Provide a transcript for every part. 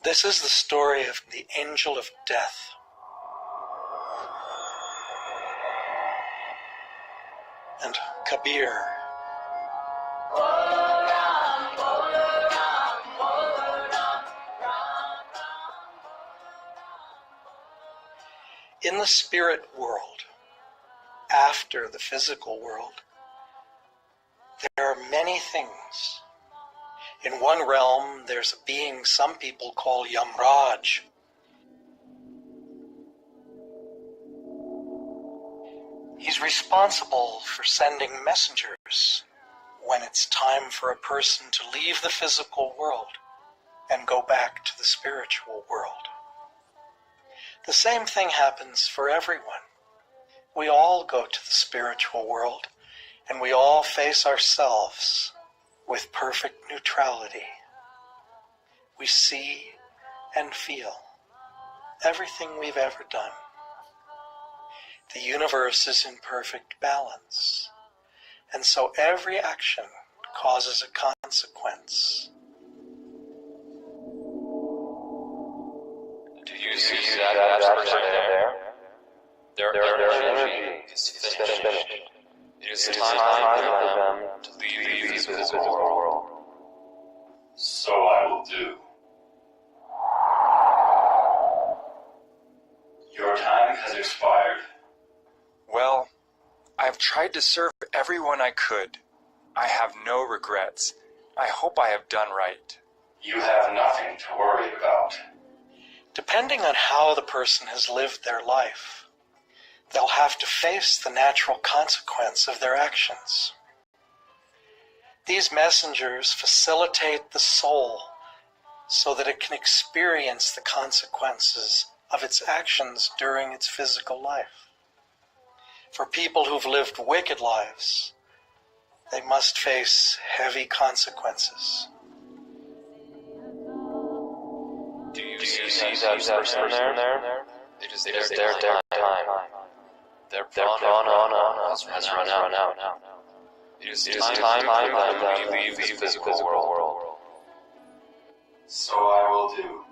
This is the story of the angel of death. And Kabir. In the spirit world, after the physical world, there are many things. In one realm, there's a being some people call Yamraj. He's responsible for sending messengers when it's time for a person to leave the physical world and go back to the spiritual world. The same thing happens for everyone. We all go to the spiritual world, and we all face ourselves with perfect neutrality. We see and feel everything we've ever done. The universe is in perfect balance, and so every action causes a consequence. Do you see that person there? Their energy is finished. It is time for them to leave the physical world. So I will do. Your time has expired. Well, I've tried to serve everyone I could. I have no regrets. I hope I have done right. You have nothing to worry about. Depending on how the person has lived their life, they'll have to face the natural consequence of their actions. These messengers facilitate the soul so that it can experience the consequences of its actions during its physical life. For people who've lived wicked lives, they must face heavy consequences. Do you see that person there? It is their time. Their prana has run out. It is time for them to leave the physical world. So I will do.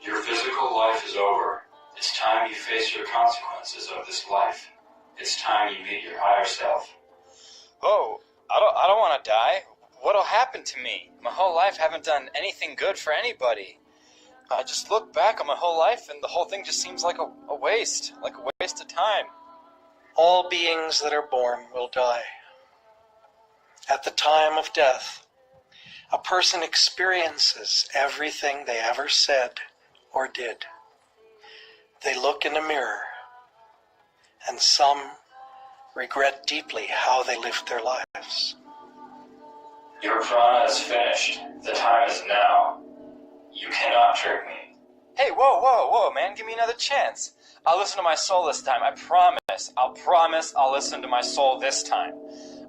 Your physical life is over. It's time you face your consequences of this life. It's time you meet your higher self. Oh, I don't want to die. What'll happen to me? My whole life haven't done anything good for anybody. I just look back on my whole life and the whole thing just seems like a waste of time. All beings that are born will die. At the time of death, a person experiences everything they ever said or did. They look in a mirror, and some regret deeply how they lived their lives. Your prana is finished. The time is now. You cannot trick me. Hey, whoa, man, give me another chance. I'll listen to my soul this time, I promise. I'll listen to my soul this time.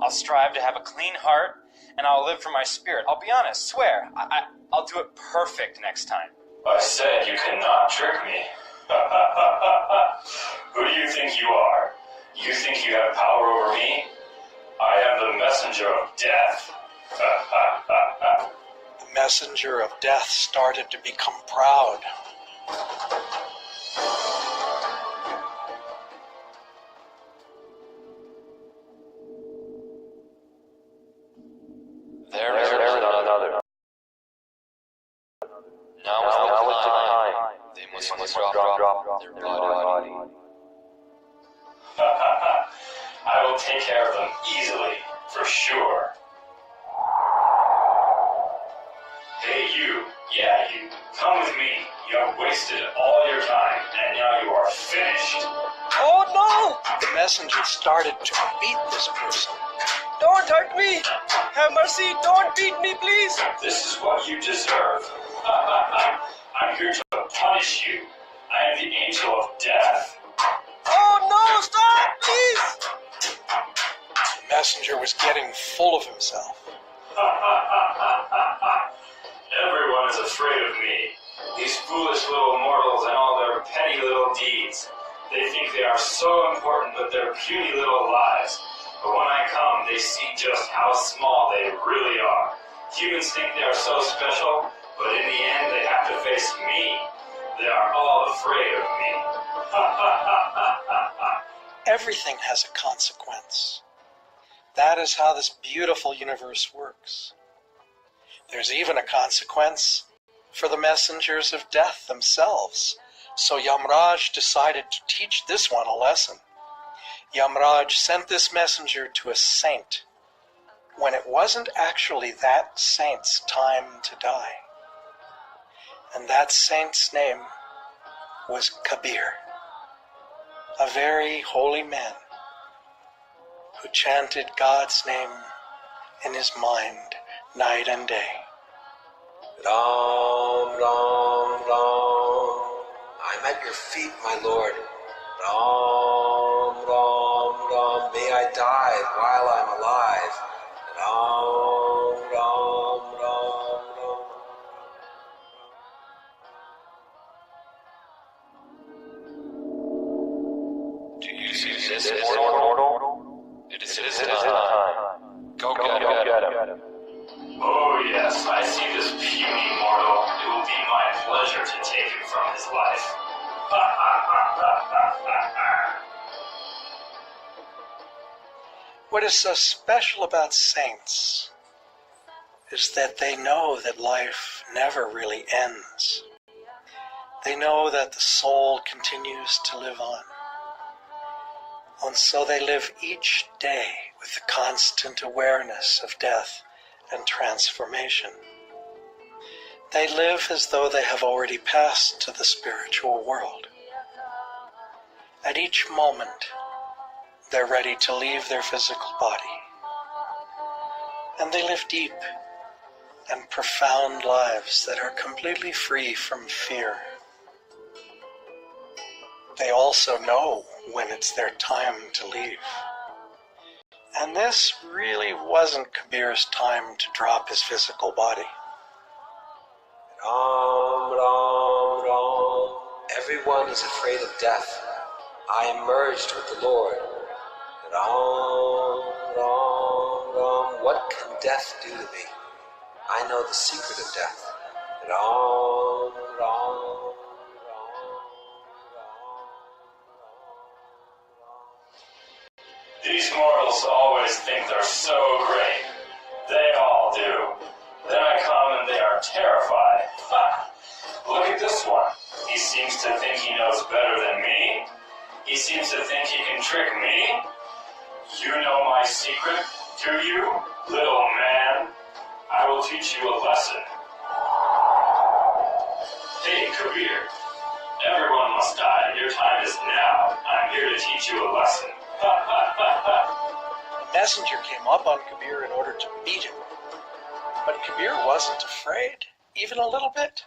I'll strive to have a clean heart, and I'll live for my spirit. I'll be honest, swear. I'll do it perfect next time. I said you cannot trick me. Who do you think you are? You think you have power over me? I am the messenger of death. The messenger of death started to become proud. There is another. Now is the time. They must drop their body. I will take care of them easily, for sure. Hey you, yeah you, come with me. You have wasted all your time, and now you are finished. Oh no! The messenger started to beat this person. Don't hurt me! Have mercy, don't beat me, please! This is what you deserve. I'm here to punish you. I am the angel of death. Oh no, stop, please! The messenger was getting full of himself. Everyone is afraid of me. These foolish little mortals and all their petty little deeds. They think they are so important with their puny little lives. But when I come, they see just how small they really are. Humans think they are so special, but in the end they have to face me. They are all afraid of me. Everything has a consequence. That is how this beautiful universe works. There's even a consequence for the messengers of death themselves. So Yamraj decided to teach this one a lesson. Yamraj sent this messenger to a saint when it wasn't actually that saint's time to die. And that saint's name was Kabir, a very holy man who chanted God's name in his mind night and day. Ram, Ram, Ram, I'm at your feet, my Lord. Ram, Ram, Ram, may I die while I'm alive. Ram, Ram, Ram, Ram. Do you see this mortal? It is time. Go get him. Oh yes, I see this puny mortal. It will be my pleasure to take him from his life. What is so special about saints is that they know that life never really ends. They know that the soul continues to live on. And so they live each day with the constant awareness of death and transformation. They live as though they have already passed to the spiritual world. At each moment, they're ready to leave their physical body. And they live deep and profound lives that are completely free from fear. They also know when it's their time to leave. And this really wasn't Kabir's time to drop his physical body. Ram, Ram, Ram. Everyone is afraid of death. I am merged with the Lord. Ram, Ram, Ram. What can death do to me? I know the secret of death. Ram, Ram, These mortals always think they're so great. They all do. Then I come and they are terrified. Ha! Look at this one. He seems to think he knows better than me. He seems to think he can trick me. You know my secret, do you, little man? I will teach you a lesson. Hey, Kabir. Everyone must die. Your time is now. I'm here to teach you a lesson. The messenger came up on Kabir in order to beat him. But Kabir wasn't afraid, even a little bit.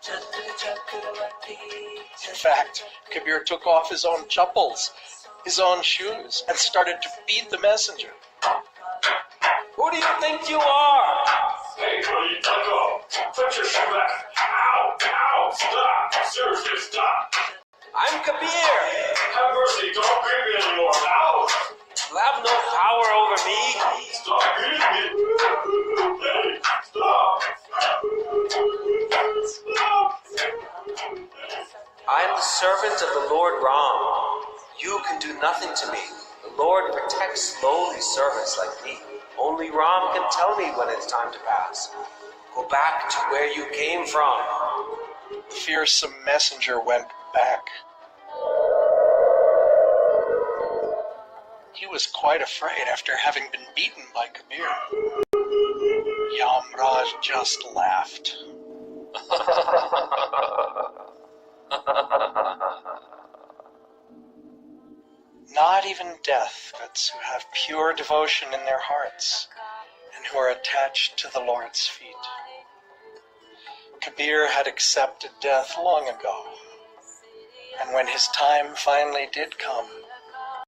In fact, Kabir took off his own chappals, his own shoes, and started to beat the messenger. Who do you think you are? Hey, buddy, let go. Put your shoe back. Ow, ow, stop. Seriously, stop. I'm Kabir. Have mercy, don't beat me anymore. Ow. You have no power over me. Stop beating me. Hey, stop. Stop. I am the servant of the Lord Ram. You can do nothing to me. The Lord protects lowly servants like me. Only Ram can tell me when it's time to pass. Go back to where you came from. The fearsome messenger went back. He was quite afraid after having been beaten by Kabir. Yamraj just laughed. Not even deathbeds who have pure devotion in their hearts and who are attached to the Lord's feet. Kabir had accepted death long ago, and when his time finally did come,